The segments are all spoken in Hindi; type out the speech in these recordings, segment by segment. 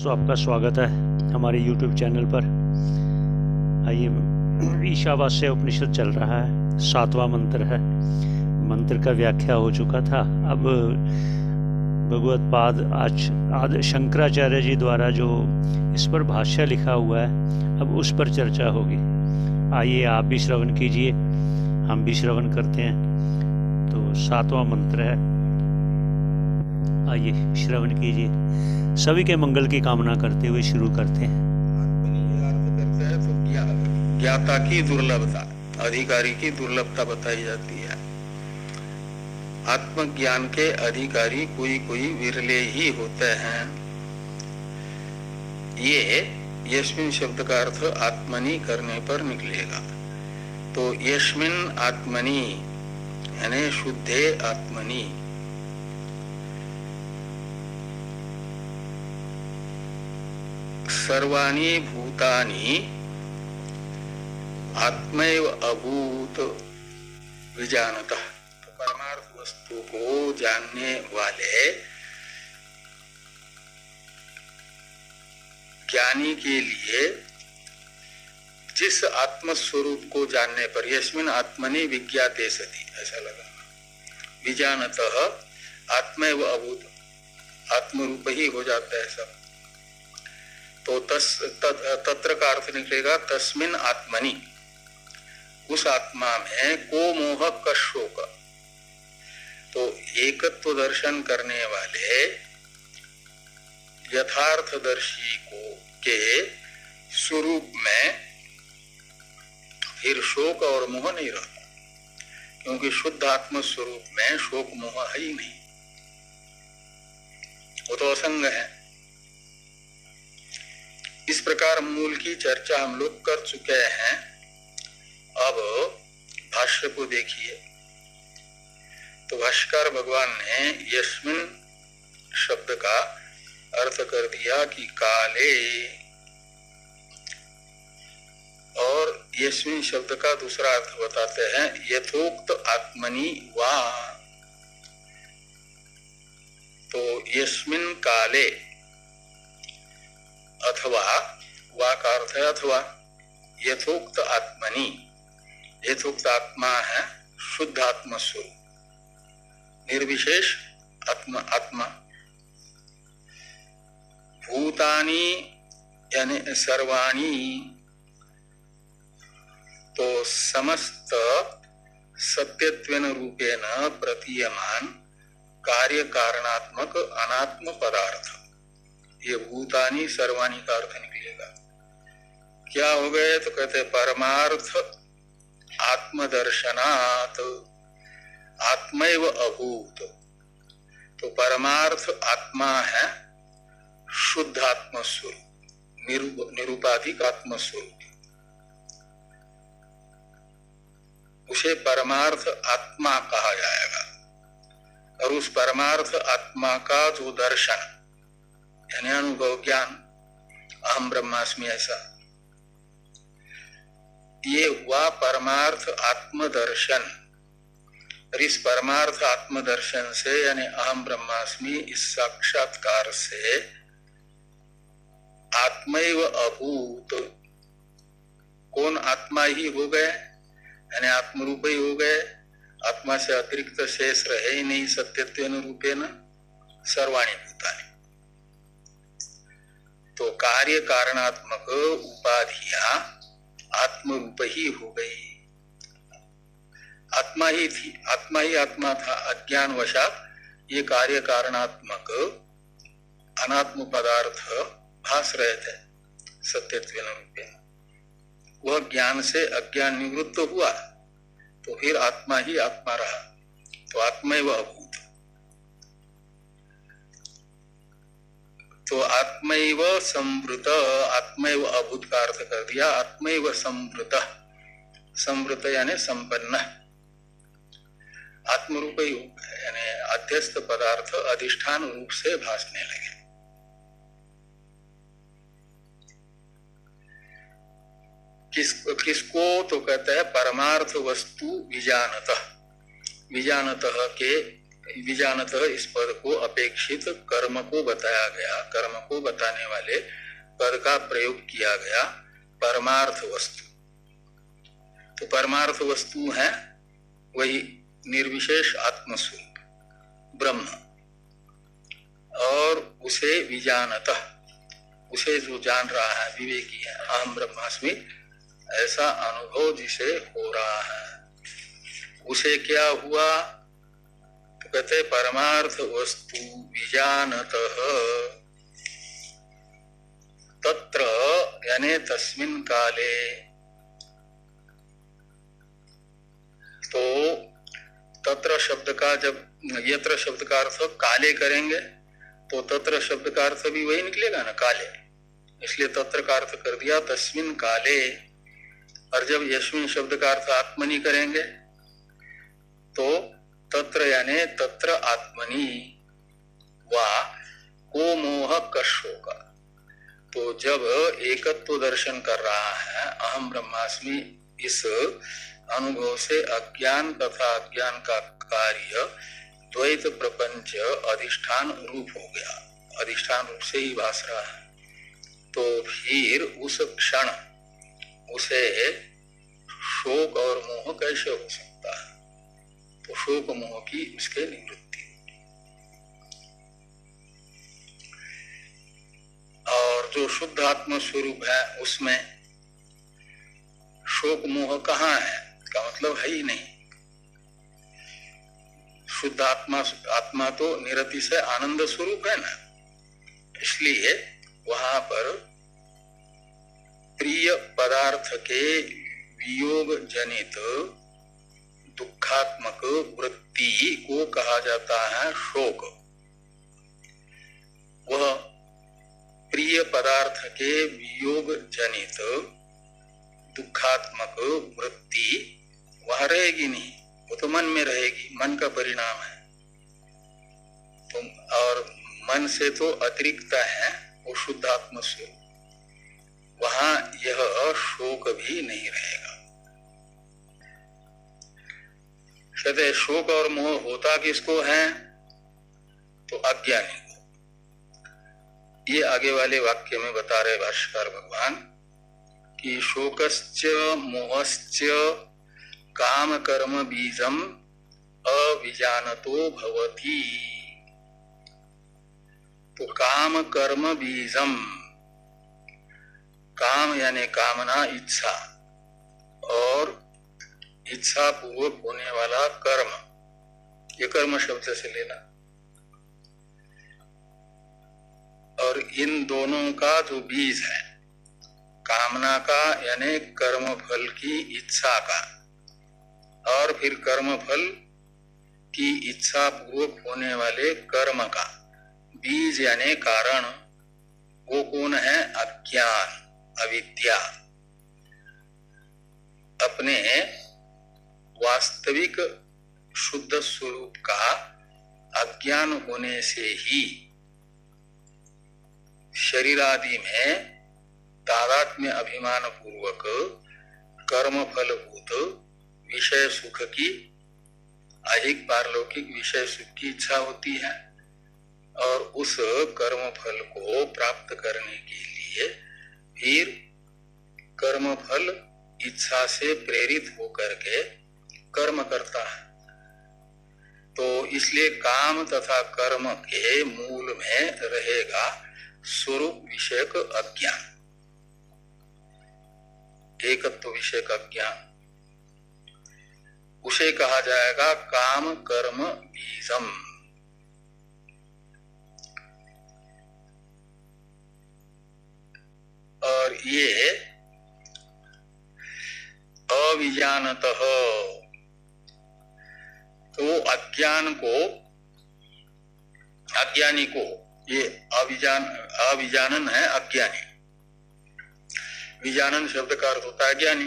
दोस्तों, आपका स्वागत है हमारे YouTube चैनल पर। आइए, ईशावास्य उपनिषद चल रहा है, 7वां मंत्र है। मंत्र का व्याख्या हो चुका था। अब भगवत पाद आज शंकराचार्य जी द्वारा जो इस पर भाष्य लिखा हुआ है, अब उस पर चर्चा होगी। आइए, आप भी श्रवण कीजिए, हम भी श्रवण करते हैं। तो 7वां मंत्र है, आइए श्रवण कीजिए। सभी के मंगल की कामना करते हुए शुरू करते हैं। तो ज्ञाता की दुर्लभता, अधिकारी की दुर्लभता बताई जाती है। आत्मज्ञान के अधिकारी कोई विरले ही होते हैं। ये यस्मिन शब्द का अर्थ आत्मनि करने पर निकलेगा। तो यस्मिन आत्मनि यानी शुद्धे आत्मनि, सर्वाणि भूतानि आत्मैव अभूत विजानतः। तो परमार्थ वस्तु को जानने वाले ज्ञानी के लिए जिस आत्मस्वरूप को जानने पर, यस्मिन आत्मनि विज्ञाते सति, ऐसा लगाना। विजानतः आत्मैव अभूत, आत्मरूप ही हो जाता है सब। तो तत्र का अर्थ निकलेगा तस्मिन आत्मनि, उस आत्मा में को मोह का शोक। तो एकत्व दर्शन करने वाले यथार्थदर्शी को के स्वरूप में फिर शोक और मोह नहीं रहता, क्योंकि शुद्ध आत्म स्वरूप में शोक मोह है ही नहीं, वो तो असंग है। इस प्रकार मूल की चर्चा हम लोग कर चुके हैं। अब भाष्य को देखिए। तो भाष्यकार भगवान ने यस्मिन शब्द का अर्थ कर दिया कि काले, और यस्मिन शब्द का दूसरा अर्थ बताते हैं यथोक्त आत्मनि वा। तो यस्मिन काले अथवा, वा का अर्थ है अथवा, यथोक्त आत्मनि, यथोक्त आत्मा है शुद्ध आत्म स्वरूप, निर्विशेष आत्मा। भूतानि यानी सर्वाणि, तो समस्त सत्यत्वेन रूपेण प्रतीयमान कार्य कारणात्मक अनात्म पदार्थ, ये भूतानि सर्वाणि का अर्थ निकलेगा। क्या हो गए? तो कहते परमार्थ आत्मदर्शनात् आत्मैव अभूत। तो परमार्थ आत्मा है शुद्ध आत्मस्वरूप, निरूपाधिक आत्मस्वरूप। उसे परमार्थ आत्मा कहा जाएगा। और उस परमार्थ आत्मा का जो दर्शन यानी अनुभव, ज्ञान, अहम ब्रह्मास्मि, ऐसा, ये हुआ परमार्थ आत्मदर्शन। और इस परमार्थ आत्मदर्शन से यानी अहम ब्रह्मास्मि, इस साक्षात्कार से आत्मैव अभूत, कौन आत्मा ही हो गए, यानी आत्मरूप ही हो गए। आत्मा से अतिरिक्त शेष रहे ही नहीं, सत्यत्वेन रूपेण सर्वाणि भूतानि। तो कार्य कारणात्मक उपाधियां आत्मरूप ही हो गई। आत्मा ही थी, आत्मा ही आत्मा था। अज्ञान वशात ये कार्य कारणात्मक अनात्म पदार्थ भास रहे थे सत्यत्वेन रूपेण। वह ज्ञान से अज्ञान निवृत्त हुआ, तो फिर आत्मा ही आत्मा रहा। तो आत्मैव अभूत। तो आत्मैव संवृत, आत्मैव अभूत का अर्थ कर दिया आत्मैव संवृत। संवृत यानी संपन्न, आत्मरूप ही यानी अध्यस्त पदार्थ अधिष्ठान रूप से भासने लगे। किसको? तो कहते हैं परमार्थ वस्तु विजानतः। विजानतः के विजानतः इस पद को अपेक्षित कर्म को बताया गया, कर्म को बताने वाले पद का प्रयोग किया गया परमार्थ वस्तु। तो परमार्थ वस्तु है वही निर्विशेष आत्मस्वरूप ब्रह्म, और उसे विजानतः, उसे जो जान रहा है, विवेकी है, अहम ब्रह्मास्मि ऐसा अनुभव जिसे हो रहा है, उसे क्या हुआ? तो कहते परमार्थ वस्तु विजानतः तत्र यानी तस्मिन् काले। तो तत्र शब्द का जब यत्र शब्द का अर्थ काले करेंगे तो तत्र शब्द का अर्थ भी वही निकलेगा ना, काले, इसलिए तत्र का अर्थ कर दिया तस्मिन् काले। और जब यस्मिन् शब्द का अर्थ आत्मनि करेंगे तो तत्र यानी तत्र आत्मनि वा को मोह कशोक। तो जब एकत्व दर्शन कर रहा है अहम ब्रह्मास्मि, इस अनुभव से अज्ञान तथा अज्ञान का कार्य द्वैत प्रपंच अधिष्ठान रूप हो गया, अधिष्ठान रूप से ही भास रहा है। तो फिर उस क्षण उसे शोक और मोह कैसे हो सकता है? तो शोक मोह की उसके निवृत्ति। और जो शुद्ध आत्म स्वरूप है उसमें शोक मोह कहाँ है? का मतलब है ही नहीं। शुद्ध आत्मा तो निरति से आनंद स्वरूप है ना, इसलिए वहां पर प्रिय पदार्थ के वियोग जनित दुखात्मक वृत्ति को कहा जाता है शोक। वह प्रिय पदार्थ के वियोग जनित दुखात्मक वृत्ति वहां रहेगी नहीं, वो तो मन में रहेगी, मन का परिणाम है। तो और मन से तो अतिरिक्त है वो शुद्धात्म स्वरूप, वहां यह शोक भी नहीं रहेगा। कहते शोक और मोह होता किसको है? तो अज्ञानी को। ये आगे वाले वाक्य में बता रहे भाष्यकार भगवान कि शोकश्च मोहश्च काम कर्म बीजम अविजानतो भवति। तो काम कर्म बीजम, काम यानी कामना, इच्छा, और इच्छा पूर्वक होने वाला कर्म, ये कर्म शब्द से लेना। और इन दोनों का जो बीज है, कामना का यानी कर्म फल की इच्छा का, और फिर कर्म फल की इच्छा पूर्वक होने वाले कर्म का बीज यानी कारण, वो कौन है? अज्ञान, अविद्या। अपने वास्तविक शुद्ध स्वरूप का अज्ञान होने से ही शरीर आदि में तादात्म्य अभिमान पूर्वक कर्म फलभूत विषय सुख की, अधिक पारलौकिक विषय सुख की इच्छा होती है, और उस कर्म फल को प्राप्त करने के लिए फिर कर्म फल इच्छा से प्रेरित होकर के कर्म करता है। तो इसलिए काम तथा कर्म के मूल में रहेगा स्वरूप विषयक अज्ञान, एकत्व विषयक अज्ञान। उसे कहा जाएगा काम कर्म बीजम। और ये अविजानतः, तो अज्ञान को, अज्ञानी को, ये अविजानन है अज्ञानी। विजानन शब्द का अर्थ होता है ज्ञानी,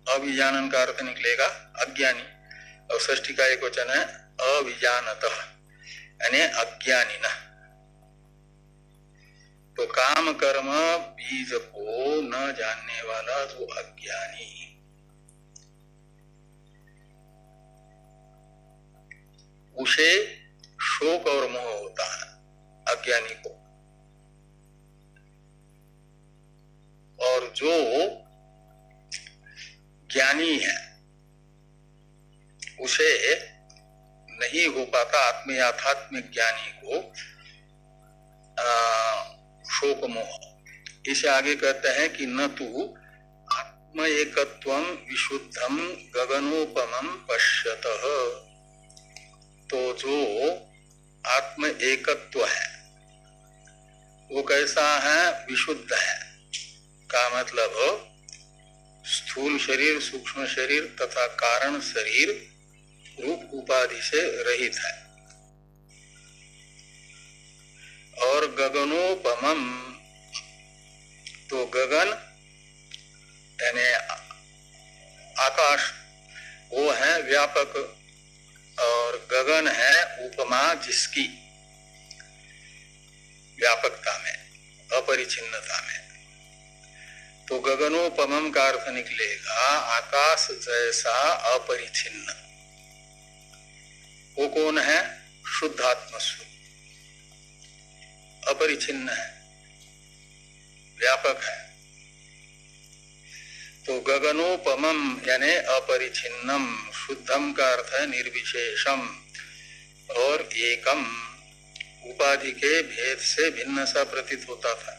अविजानन का अर्थ निकलेगा अज्ञानी। और षष्ठी का एक वचन है अविजानतः यानी अज्ञानी न। तो काम कर्म बीज को न जानने वाला जो अज्ञानी, उसे शोक और मोह होता है अज्ञानी को, और जो ज्ञानी है उसे नहीं हो पाता, आत्म याथात्मिक ज्ञानी को शोक मोह। इसे आगे कहते हैं कि न तु आत्म एकत्वम विशुद्धम गगनोपमम पश्यतः। तो जो आत्म एकत्व है वो कैसा है? विशुद्ध है का मतलब स्थूल शरीर, सूक्ष्म शरीर तथा कारण शरीर रूप उपाधि से रहित है। और गगनोपमम, तो गगन यानी आकाश वो है व्यापक, और गगन है उपमा जिसकी व्यापकता में, अपरिचिन्नता में। तो गगनोपमम का अर्थ निकलेगा आकाश जैसा अपरिचिन्न। वो कौन है? शुद्ध आत्म स्वरूप, अपरिचिन्न है, व्यापक है। तो गगनोपमम यानी अपरिचिन्नम, शुद्धम का अर्थ है निर्विशेषम, और एकम उपाधि के भेद से भिन्न सा प्रतीत होता था।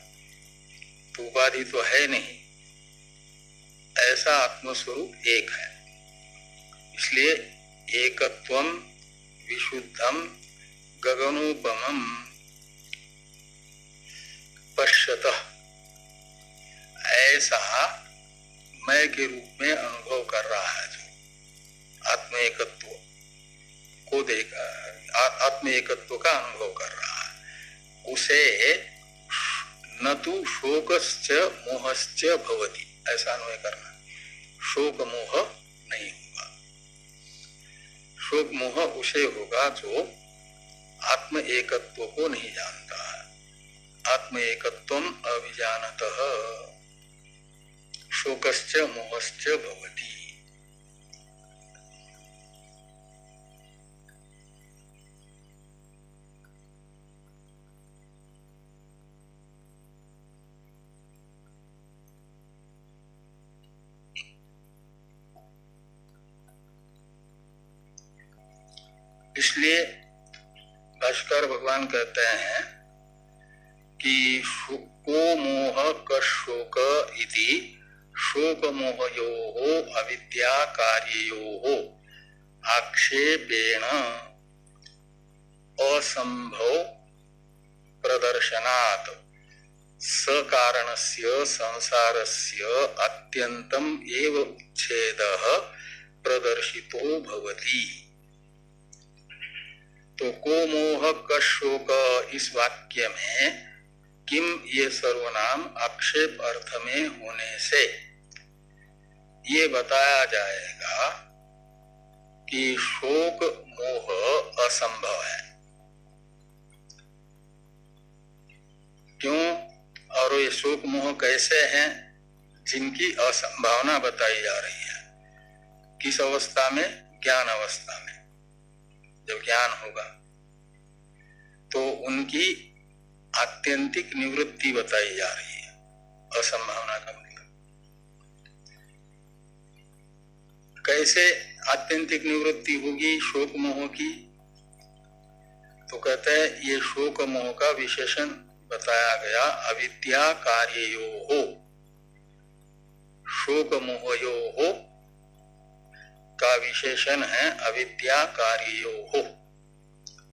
तो उपाधि तो है नहीं, ऐसा आत्मस्वरूप एक है। इसलिए एकत्वम विशुद्धम गगनोपमम पश्यतः, ऐसा मैं के रूप में अनुभव कर रहा है जो आत्म एकत्व को देखा, आत्म एकत्व का अनुभव कर रहा है, उसे न तु शोकश्च मोहश्च भवति, ऐसा अन्वय करना। शोक मोह नहीं होगा। शोक मोह उसे होगा जो आत्म एकत्व को नहीं जानता है। आत्म एकत्वम अविजानतः शोकश्च मोहश्च भवति। इसलिए भाष्कर भगवान कहते हैं कि को मोह कशोक इति शोक मोहयोः अविद्या कार्ययोः आक्षेपेण असंभव प्रदर्शनात् सकारणस्य संसारस्य अत्यंतम एव उच्छेदः प्रदर्शितो भवति। तो को मोह कशोक इस वाक्य में किम ये सर्वनाम आक्षेप अर्थ में होने से ये बताया जाएगा कि शोक मोह असंभव है। क्यों? और ये शोक मोह कैसे हैं? जिनकी असंभावना बताई जा रही है। किस अवस्था में? ज्ञान अवस्था में। जब ज्ञान होगा तो उनकी आत्यंतिक निवृत्ति बताई जा रही है। असंभावना का मतलब कैसे आत्यंतिक निवृत्ति होगी शोक मोह की? तो कहते हैं ये शोक मोह का विशेषण बताया गया अविद्या कार्ययोः, शोक मोहयोः का विशेषण है अविद्या कार्ययोः।